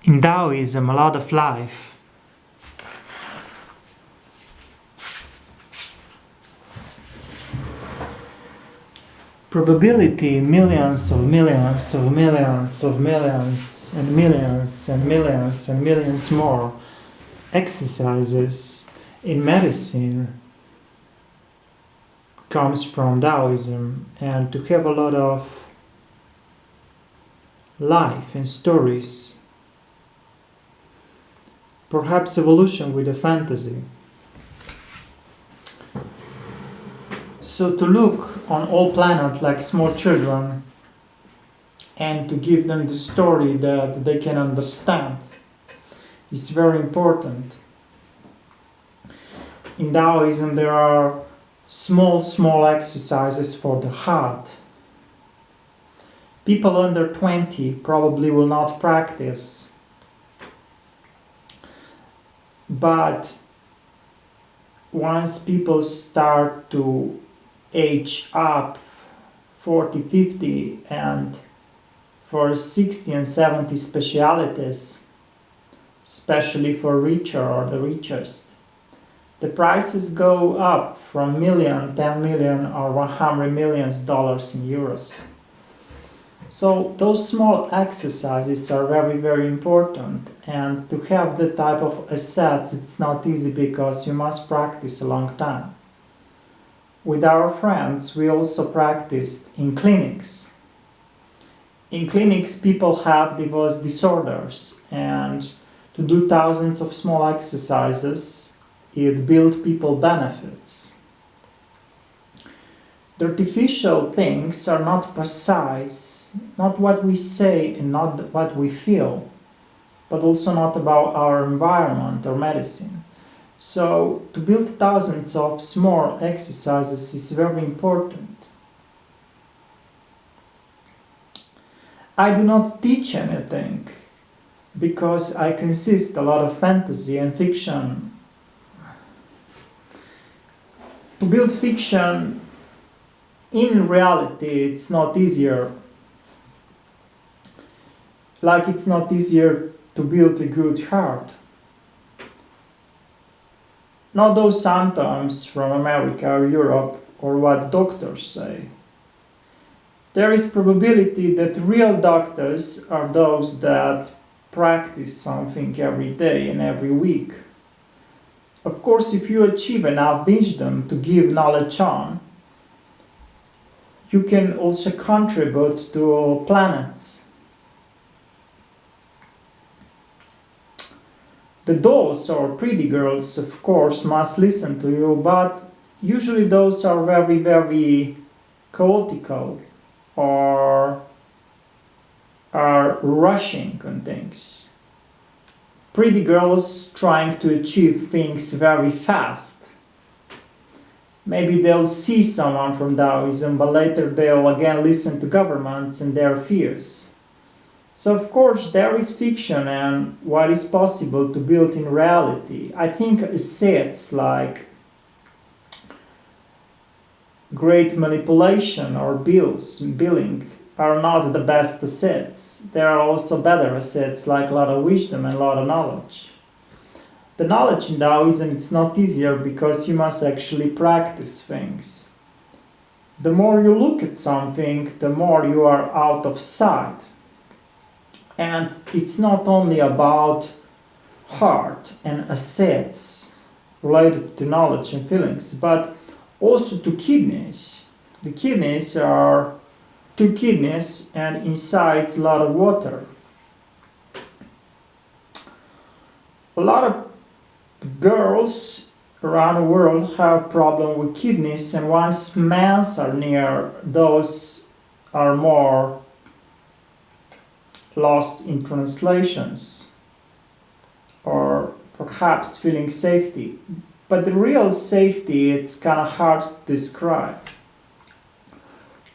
In Taoism, a lot of life probability, millions of millions of millions of millions and millions and millions and millions more exercises in medicine comes from Taoism, and to have a lot of life and stories, perhaps evolution with a fantasy. So to look on all planets like small children and to give them the story that they can understand is very important. In Taoism there are small exercises for the heart. People under 20 probably will not practice, but once people start to age up 40, 50 and for 60 and 70 specialities, especially for richer or the richest, the prices go up from million, 10 million or 100 million dollars in euros. So those small exercises are very important, and to have that type of assets it's not easy because you must practice a long time. With our friends we also practiced in clinics. In clinics people have diverse disorders, and to do thousands of small exercises it builds people benefits. The artificial things are not precise, not what we say and not what we feel, but also not about our environment or medicine. So to build thousands of small exercises is very important. I do not teach anything because I consist a lot of fantasy and fiction. To build fiction in reality it's not easier. Like it's not easier to build a good heart. Not those symptoms from America or Europe or what doctors say. There is probability that real doctors are those that practice something every day and every week. Of course, if you achieve enough wisdom to give knowledge on, you can also contribute to planets. The dolls or pretty girls, of course, must listen to you, but usually those are very chaotical or are rushing on things. Pretty girls trying to achieve things very fast. Maybe they'll see someone from Taoism, but later they'll again listen to governments and their fears. So of course there is fiction and what is possible to build in reality. I think assets like great manipulation or billing are not the best assets. There are also better assets like a lot of wisdom and a lot of knowledge. The knowledge in Taoism it's not easier because you must actually practice things. The more you look at something, the more you are out of sight. And it's not only about heart and assets related to knowledge and feelings, but also to kidneys. The kidneys are two kidneys and inside a lot of water. A lot of girls around the world have problem with kidneys, and once men are near, those are more lost in translations or perhaps feeling safety. But the real safety, it's kind of hard to describe.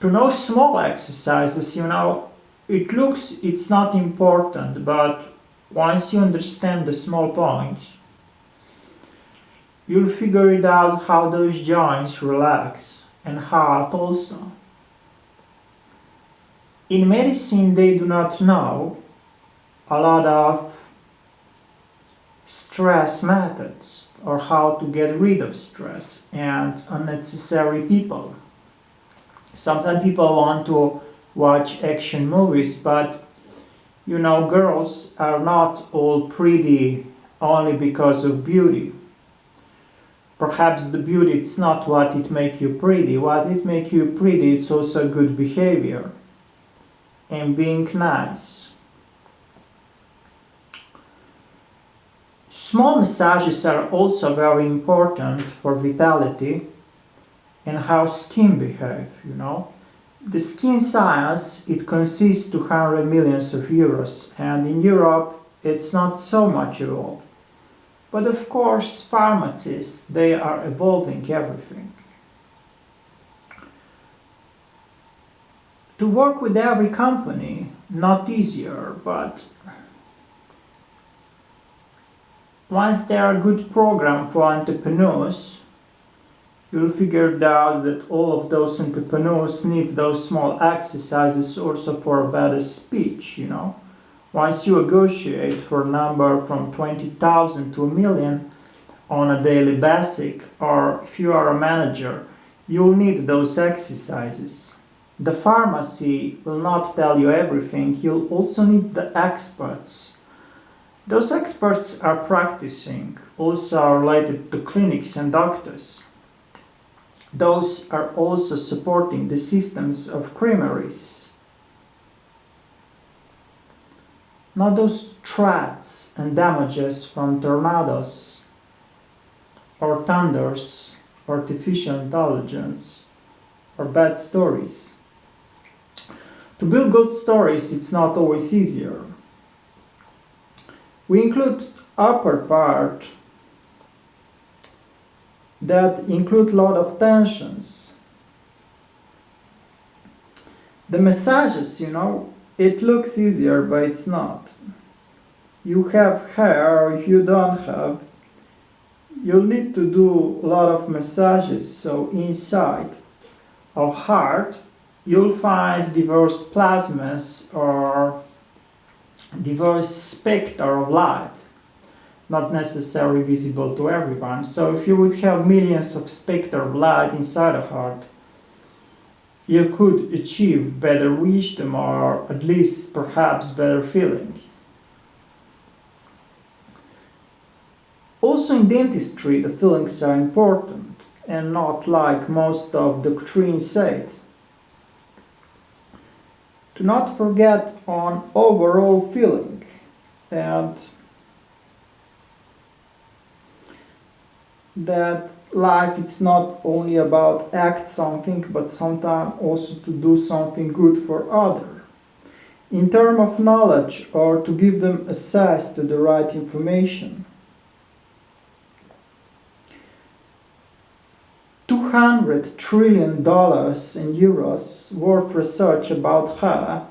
To know small exercises, it looks it's not important, but once you understand the small points, you'll figure it out how those joints relax and heart also. In medicine they do not know, a lot of stress methods or how to get rid of stress and unnecessary people. Sometimes people want to watch action movies, but you know, girls are not all pretty only because of beauty. Perhaps the beauty it's not what it make you pretty. What it make you pretty it's also good behavior and being nice. Small massages are also very important for vitality and how skin behave, you know. The skin science, it consists 200 millions of euros, and in Europe it's not so much evolved. But of course, pharmacists, they are evolving everything. To work with every company, not easier, but once there are good programs for entrepreneurs, you'll figure out that all of those entrepreneurs need those small exercises also for a better speech, you know. Once you negotiate for a number from 20,000 to a million on a daily basic, or if you are a manager, you'll need those exercises. The pharmacy will not tell you everything, you'll also need the experts. Those experts are practicing, also related to clinics and doctors. Those are also supporting the systems of creameries. Not those threats and damages from tornadoes or thunders, artificial intelligence, or bad stories. To build good stories, it's not always easier. We include upper part that include a lot of tensions. The massages, you know, it looks easier, but it's not. You have hair or you don't have, you'll need to do a lot of massages, so inside our heart you'll find diverse plasmas or diverse spectra of light, not necessarily visible to everyone. So if you would have millions of spectra of light inside a heart, you could achieve better wisdom or at least perhaps better feeling. Also in dentistry the feelings are important and not like most of doctrines said. Do not forget on overall feeling, and that life it's not only about act something but sometimes also to do something good for other in terms of knowledge or to give them access to the right information. $200 trillion in euros worth research about her,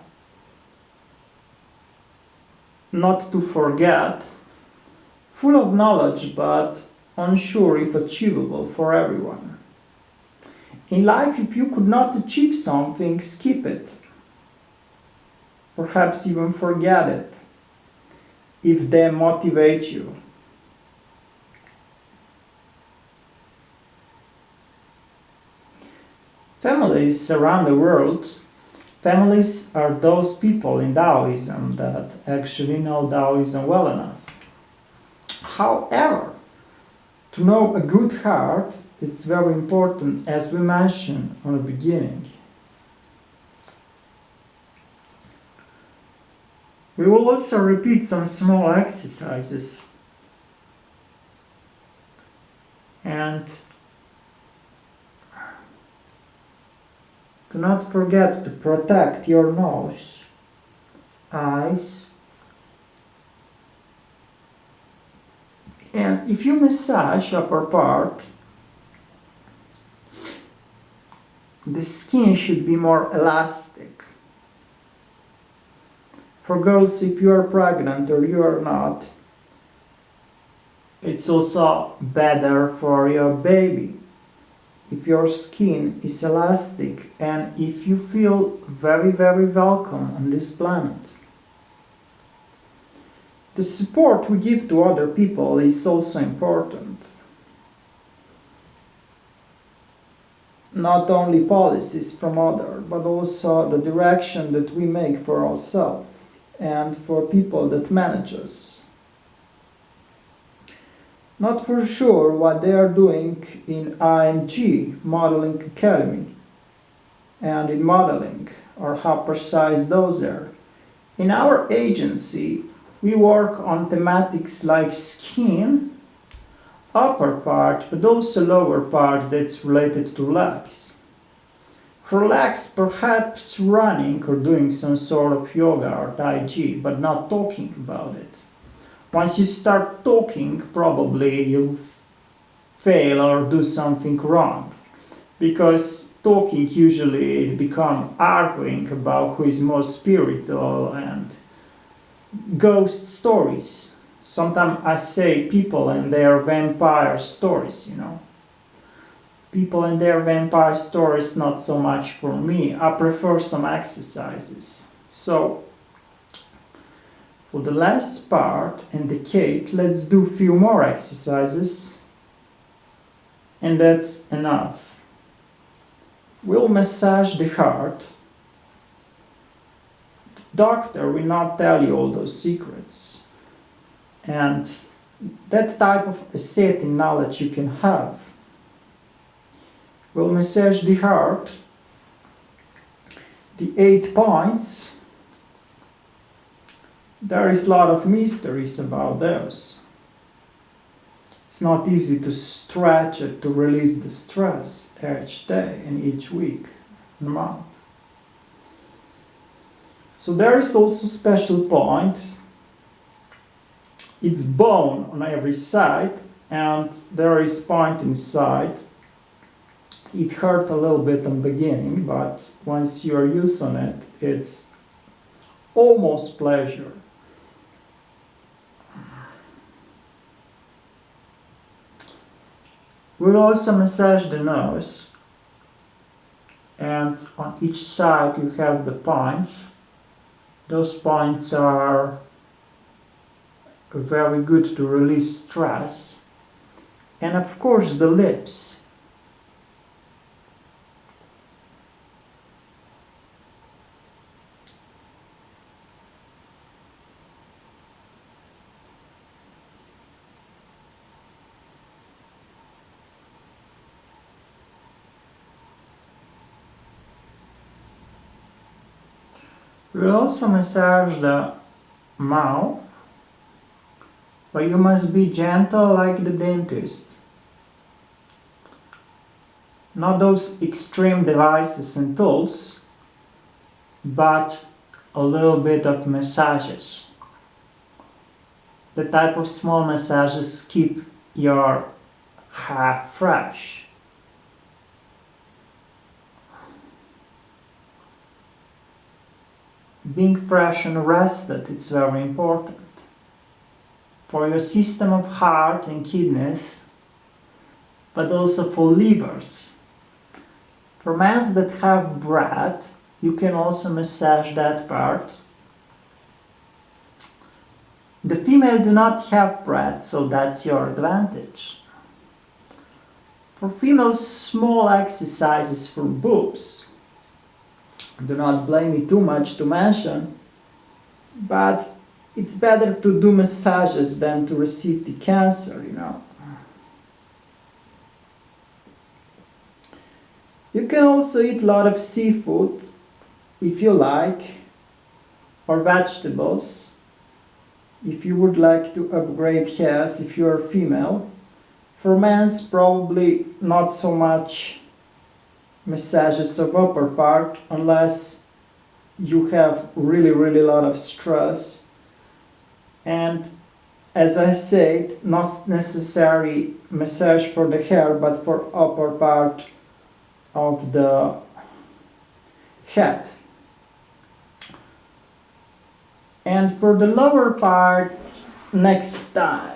not to forget, full of knowledge but unsure if achievable for everyone. In life, if you could not achieve something, skip it. Perhaps even forget it, if they motivate you. Families around the world, families are those people in Taoism that actually know Taoism well enough. However, to know a good heart, it's very important, as we mentioned on the beginning. We will also repeat some small exercises. And do not forget to protect your nose, eyes, and if you massage upper part, the skin should be more elastic. For girls, if you are pregnant or you are not, it's also better for your baby. If your skin is elastic and if you feel very, very welcome on this planet. The support we give to other people is also important. Not only policies from others, but also the direction that we make for ourselves and for people that manage us. Not for sure what they are doing in IMG, Modeling Academy, and in modeling, or how precise those are. In our agency, we work on thematics like skin, upper part, but also lower part that's related to legs. For legs, perhaps running or doing some sort of yoga or Tai Chi, but not talking about it. Once you start talking, probably you'll fail or do something wrong. Because talking usually it becomes arguing about who is more spiritual and ghost stories. Sometimes I say people and their vampire stories, People and their vampire stories, not so much for me. I prefer some exercises. So, for the last part and decade, let's do a few more exercises. And that's enough. We'll massage the heart. Doctor will not tell you all those secrets. And that type of ascetic knowledge you can have. We'll massage the heart, the 8 points. There is a lot of mysteries about those. It's not easy to stretch it to release the stress each day and each week and month. So there is also a special point. It's bone on every side, and there is point inside. It hurt a little bit in the beginning, but once you are used on it, it's almost pleasure. We'll also massage the nose, and on each side you have the points. Those points are very good to release stress. And of course the lips. We'll also massage the mouth, but you must be gentle like the dentist. Not those extreme devices and tools, but a little bit of massages. The type of small massages keep your hair fresh. Being fresh and rested, it's very important. For your system of heart and kidneys, but also for livers. For men that have breath, you can also massage that part. The female do not have breath, so that's your advantage. For females, small exercises for boobs. Do not blame me too much to mention, but it's better to do massages than to receive the cancer, You can also eat a lot of seafood, if you like, or vegetables, if you would like to upgrade hairs if you are female. For men, probably not so much massages of upper part unless you have really a lot of stress. And as I said, not necessary massage for the hair, but for upper part of the head. And for the lower part, next time.